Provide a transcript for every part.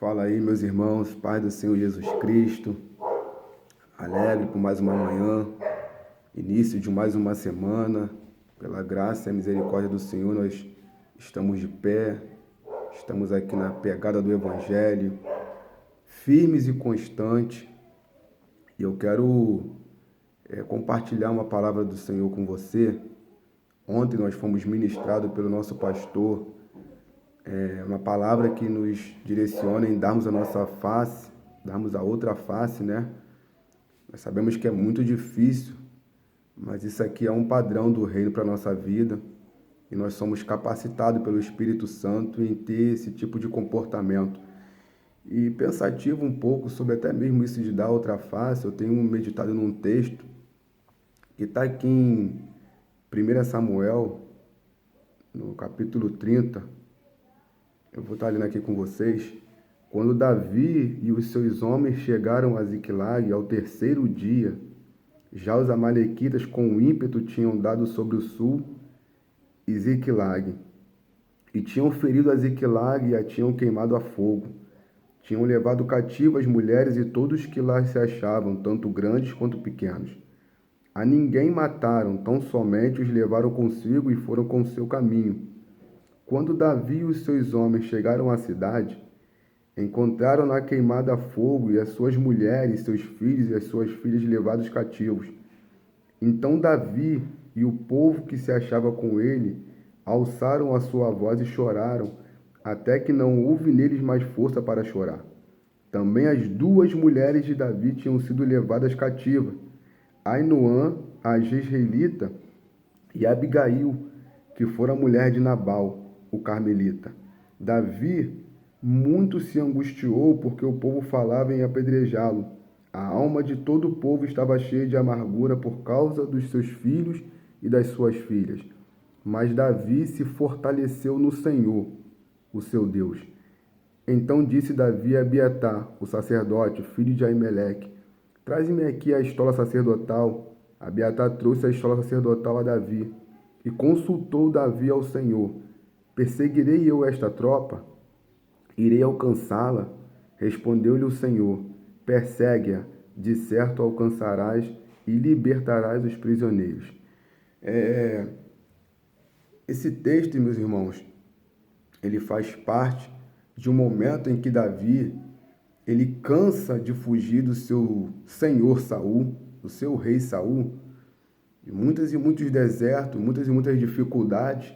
Fala aí, meus irmãos, paz do Senhor Jesus Cristo, alegre por mais uma manhã, início de mais uma semana, pela graça e misericórdia do Senhor, nós estamos de pé, estamos aqui na pegada do Evangelho, firmes e constantes, e eu quero compartilhar uma palavra do Senhor com você. Ontem nós fomos ministrados pelo nosso pastor, uma palavra que nos direciona em darmos a nossa face, darmos a outra face, né? Nós sabemos que é muito difícil, mas isso aqui é um padrão do reino para a nossa vida e nós somos capacitados pelo Espírito Santo em ter esse tipo de comportamento. E pensativo um pouco sobre até mesmo isso de dar outra face, eu tenho meditado num texto que está aqui em 1 Samuel, no capítulo 30. Eu vou estar lendo aqui com vocês. Quando Davi e os seus homens chegaram a Ziclag ao terceiro dia, já os amalequitas com ímpeto tinham dado sobre o sul e Ziclag, e tinham ferido a Ziclag e a tinham queimado a fogo. Tinham levado cativo as mulheres e todos que lá se achavam, tanto grandes quanto pequenos. A ninguém mataram, tão somente os levaram consigo e foram com seu caminho. Quando Davi e os seus homens chegaram à cidade, encontraram-na queimada a fogo e as suas mulheres, seus filhos e as suas filhas levados cativos. Então Davi e o povo que se achava com ele alçaram a sua voz e choraram, até que não houve neles mais força para chorar. Também as duas mulheres de Davi tinham sido levadas cativas, Ainoã, a jezreelita, e Abigail, que fora mulher de Nabal, o carmelita. Davi muito se angustiou porque o povo falava em apedrejá-lo. A alma de todo o povo estava cheia de amargura por causa dos seus filhos e das suas filhas. Mas Davi se fortaleceu no Senhor, o seu Deus. Então disse Davi a Abiatar, o sacerdote, filho de Aimeleque: traze-me aqui a estola sacerdotal. Abiatar trouxe a estola sacerdotal a Davi, e consultou Davi ao Senhor: perseguirei eu esta tropa? Irei alcançá-la? Respondeu-lhe o Senhor: persegue-a, de certo alcançarás e libertarás os prisioneiros. Esse texto, meus irmãos, ele faz parte de um momento em que Davi, ele cansa de fugir do seu senhor Saul, do seu rei Saul, de muitos e muitos desertos, muitas e muitas dificuldades.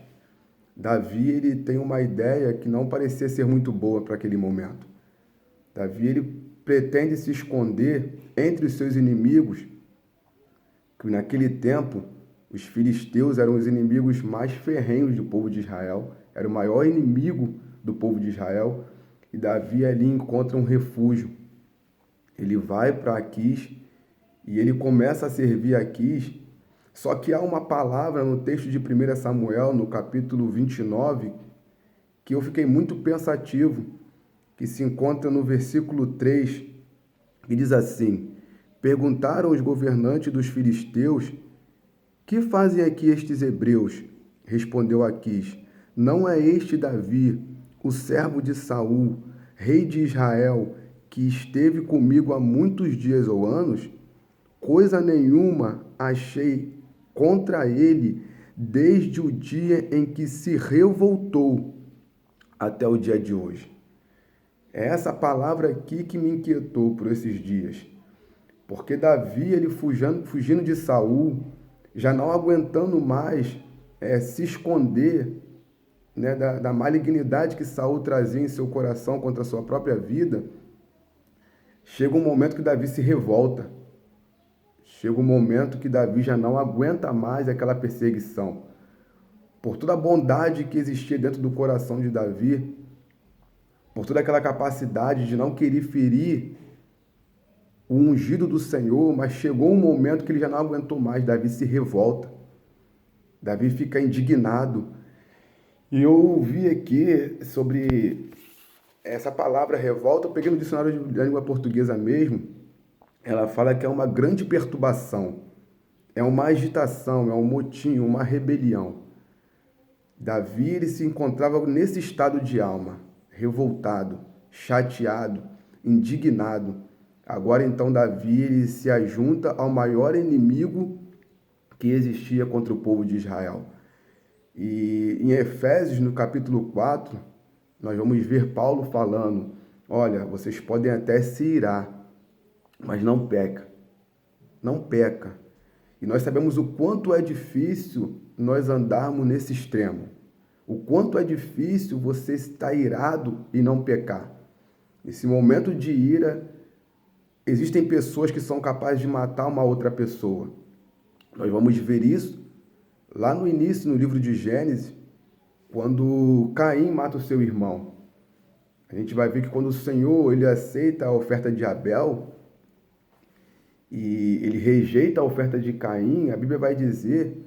Davi, ele tem uma ideia que não parecia ser muito boa para aquele momento. Davi, ele pretende se esconder entre os seus inimigos, que naquele tempo os filisteus eram os inimigos mais ferrenhos do povo de Israel, era o maior inimigo do povo de Israel, e Davi ali encontra um refúgio. Ele vai para Aquis e ele começa a servir Aquis. Só que há uma palavra no texto de 1 Samuel, no capítulo 29, que eu fiquei muito pensativo, que se encontra no versículo 3, que diz assim: perguntaram os governantes dos filisteus: que fazem aqui estes hebreus? Respondeu Aquis: não é este Davi, o servo de Saul, rei de Israel, que esteve comigo há muitos dias ou anos? Coisa nenhuma achei contra ele desde o dia em que se revoltou até o dia de hoje. É essa palavra aqui que me inquietou por esses dias. Porque Davi, ele fugindo de Saul, já não aguentando mais se esconder, né, da malignidade que Saul trazia em seu coração contra a sua própria vida, chega um momento que Davi se revolta. Chega um momento que Davi já não aguenta mais aquela perseguição. Por toda a bondade que existia dentro do coração de Davi, por toda aquela capacidade de não querer ferir o ungido do Senhor, mas chegou um momento que ele já não aguentou mais. Davi se revolta. Davi fica indignado. E eu ouvi aqui sobre essa palavra revolta, eu peguei no dicionário de língua portuguesa mesmo. Ela fala que é uma grande perturbação, é uma agitação, é um motim, uma rebelião. Davi, ele se encontrava nesse estado de alma, revoltado, chateado, indignado. Agora então Davi ele se ajunta ao maior inimigo que existia contra o povo de Israel. E em Efésios, no capítulo 4, nós vamos ver Paulo falando, olha, vocês podem até se irar, mas não peca. Não peca. E nós sabemos o quanto é difícil nós andarmos nesse extremo. O quanto é difícil você estar irado e não pecar. Nesse momento de ira, existem pessoas que são capazes de matar uma outra pessoa. Nós vamos ver isso lá no início, no livro de Gênesis, quando Caim mata o seu irmão. A gente vai ver que quando o Senhor ele aceita a oferta de Abel e ele rejeita a oferta de Caim, a Bíblia vai dizer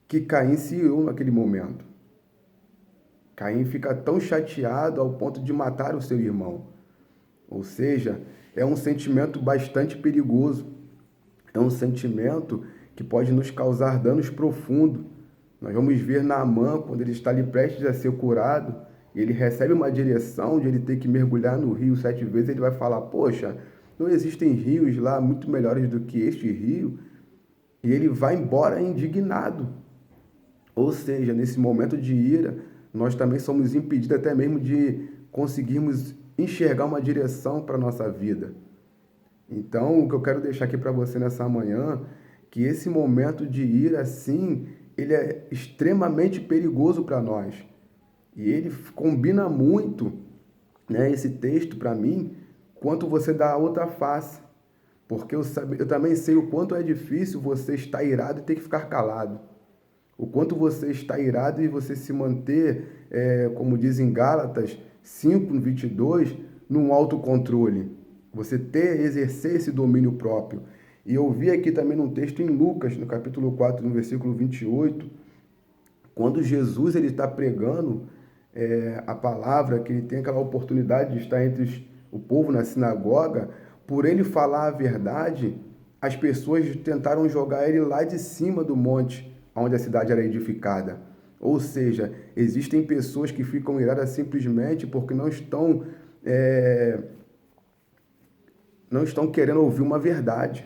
que Caim se irou naquele momento. Caim fica tão chateado ao ponto de matar o seu irmão. Ou seja, é um sentimento bastante perigoso. É um sentimento que pode nos causar danos profundos. Nós vamos ver Naamã, quando ele está ali prestes a ser curado, ele recebe uma direção de ele ter que mergulhar no rio 7 vezes, ele vai falar, poxa, não existem rios lá muito melhores do que este rio? E ele vai embora indignado. Ou seja, nesse momento de ira, nós também somos impedidos até mesmo de conseguirmos enxergar uma direção para a nossa vida. Então, o que eu quero deixar aqui para você nessa manhã, que esse momento de ira, sim, ele é extremamente perigoso para nós. E ele combina muito, né, esse texto para mim, quanto você dá a outra face. Porque eu também sei o quanto é difícil você estar irado e ter que ficar calado. O quanto você está irado e você se manter, como diz em Gálatas 5:22, num autocontrole. Você exercer esse domínio próprio. E eu vi aqui também num texto em Lucas, no capítulo 4, no versículo 28, quando Jesus ele está pregando a palavra, que ele tem aquela oportunidade de estar entre o povo na sinagoga, por ele falar a verdade, as pessoas tentaram jogar ele lá de cima do monte, onde a cidade era edificada. Ou seja, existem pessoas que ficam iradas simplesmente porque não estão querendo ouvir uma verdade.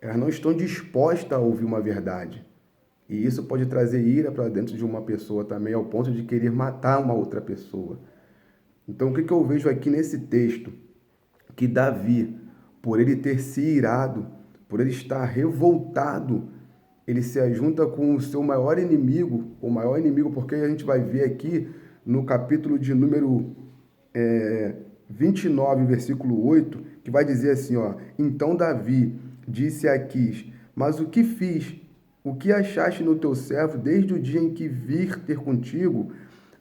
Elas não estão dispostas a ouvir uma verdade. E isso pode trazer ira para dentro de uma pessoa também, ao ponto de querer matar uma outra pessoa. Então, o que eu vejo aqui nesse texto? Que Davi, por ele ter se irado, por ele estar revoltado, ele se ajunta com o seu maior inimigo, porque a gente vai ver aqui no capítulo de número 29, versículo 8, que vai dizer assim, ó, então Davi disse a Aquis, mas o que fiz? O que achaste no teu servo desde o dia em que vir ter contigo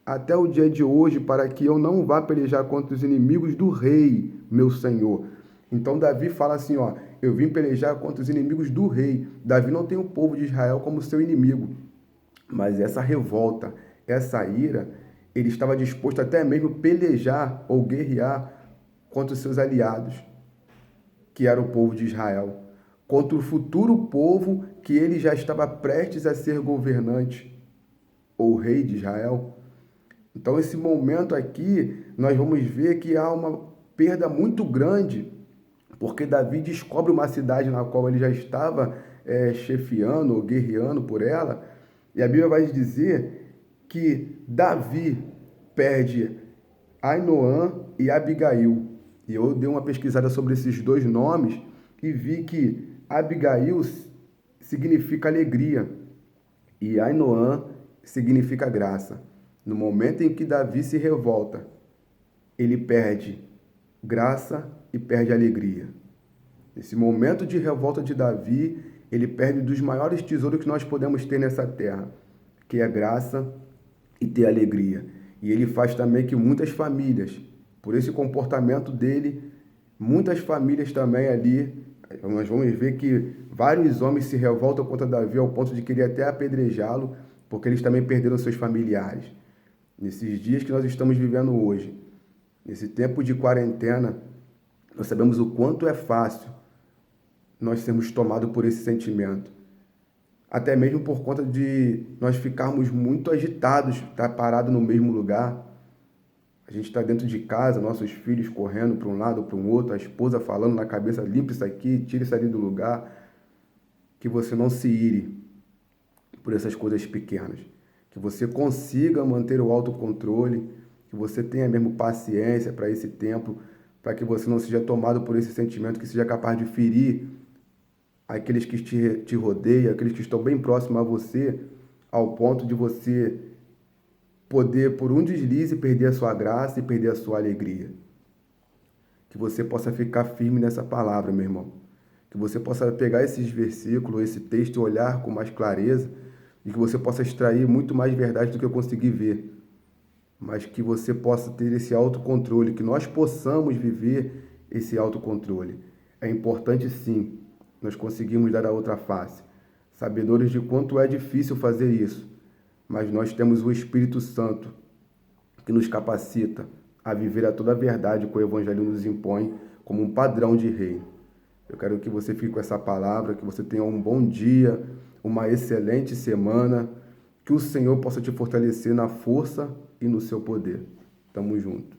até o dia de hoje, para que eu não vá pelejar contra os inimigos do rei, meu senhor? Então Davi fala assim, ó, eu vim pelejar contra os inimigos do rei. Davi não tem o povo de Israel como seu inimigo, mas essa revolta, essa ira, ele estava disposto até mesmo pelejar ou guerrear contra os seus aliados, que era o povo de Israel, contra o futuro povo que ele já estava prestes a ser governante, ou rei de Israel. Então, esse momento aqui, nós vamos ver que há uma perda muito grande, porque Davi descobre uma cidade na qual ele já estava chefiando ou guerreando por ela, e a Bíblia vai dizer que Davi perde Ainoã e Abigail. E eu dei uma pesquisada sobre esses dois nomes e vi que Abigail significa alegria e Ainoã significa graça. No momento em que Davi se revolta, ele perde graça e perde alegria. Nesse momento de revolta de Davi, ele perde dos maiores tesouros que nós podemos ter nessa terra, que é graça e ter alegria. E ele faz também que muitas famílias, por esse comportamento dele, muitas famílias também ali, nós vamos ver que vários homens se revoltam contra Davi ao ponto de querer até apedrejá-lo, porque eles também perderam seus familiares. Nesses dias que nós estamos vivendo hoje, nesse tempo de quarentena, nós sabemos o quanto é fácil nós sermos tomados por esse sentimento. Até mesmo por conta de nós ficarmos muito agitados, estar parado no mesmo lugar. A gente está dentro de casa, nossos filhos correndo para um lado, para um outro, a esposa falando na cabeça, limpa isso aqui, tira isso ali do lugar. Que você não se ire por essas coisas pequenas. Que você consiga manter o autocontrole, que você tenha mesmo paciência para esse tempo, para que você não seja tomado por esse sentimento, que seja capaz de ferir aqueles que te rodeiam, aqueles que estão bem próximos a você, ao ponto de você poder, por um deslize, perder a sua graça e perder a sua alegria. Que você possa ficar firme nessa palavra, meu irmão. Que você possa pegar esses versículos, esse texto e olhar com mais clareza e que você possa extrair muito mais verdade do que eu consegui ver. Mas que você possa ter esse autocontrole, que nós possamos viver esse autocontrole. É importante sim, nós conseguimos dar a outra face. Sabedores de quanto é difícil fazer isso, mas nós temos o Espírito Santo que nos capacita a viver a toda a verdade que o Evangelho nos impõe como um padrão de reino. Eu quero que você fique com essa palavra, que você tenha um bom dia, uma excelente semana, que o Senhor possa te fortalecer na força e no seu poder. Tamo junto.